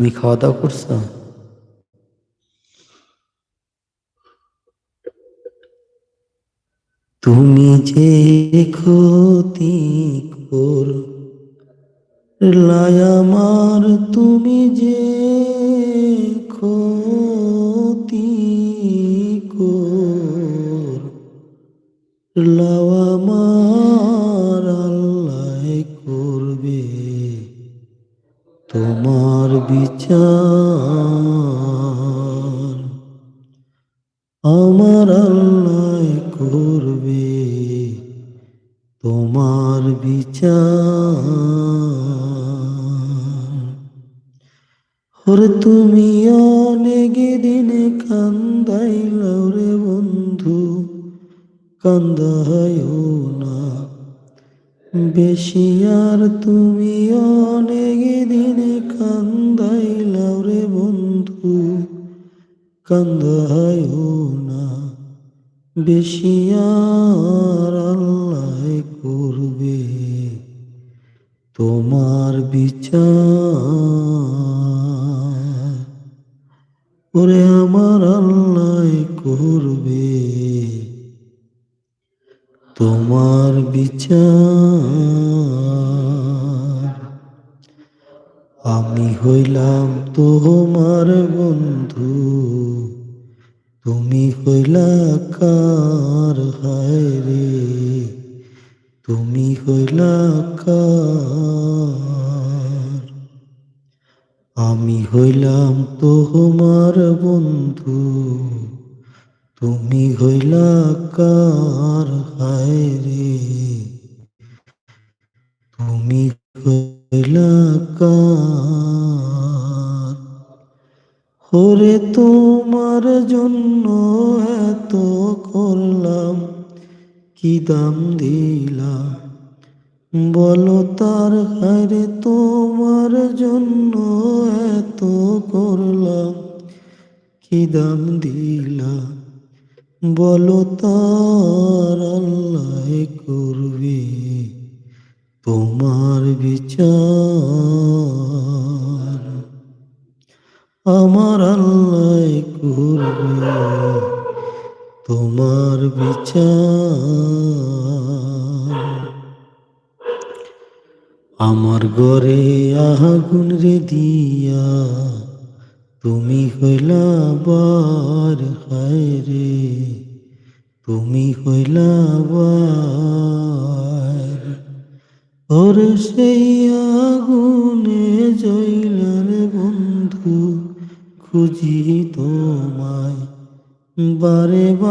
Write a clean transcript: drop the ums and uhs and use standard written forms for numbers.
তুমি খাওয়া দাওয়া করছো? তুমি যে ক্ষতি করলাই আমার, তুমি যে ক্ষতি করলাও আমার, আল্লাহ করবে তোমার বিচার। আমার আল্লাহ করবে তোমার বিচার। ওরে তুমি অনেক দিনে কান্দাইলাও রে বন্ধু, কান্দাইও না বেশি আর। তুমি অনেক দিনে কান্দাইলাও রে বন্ধু, কান্দাইও না বেশি আর। আল্লাহ করবে তোমার বিচার। ওরে আমার আল্লাহ করবে তোমার বিচার। আমি হইলাম তোমার বন্ধু, তুমি হইলা কার, হায় রে তুমি হইলা কার। আমি হইলাম তোমার বন্ধু, তুমি হইলা কার, হায় রে তুমি হইলা কার। ওরে তোমার জন্য এত করলাম, কি দাম দিলাম বলো তার, হায়রে তোমার জন্য এত করলাম, কি দাম দিলাম বলো তার। আল্লাহ করবে তোমার বিচার। আমার আল্লাহ করবে তোমার বিচার। আমার ঘরে আগুন রে দিয়া, তুমি হইলা বার, হায় রে তুমি হইলা বার। ওরে সেই আগুনে জইলার বন্ধু, খুঁজি তোমায় বারে বার।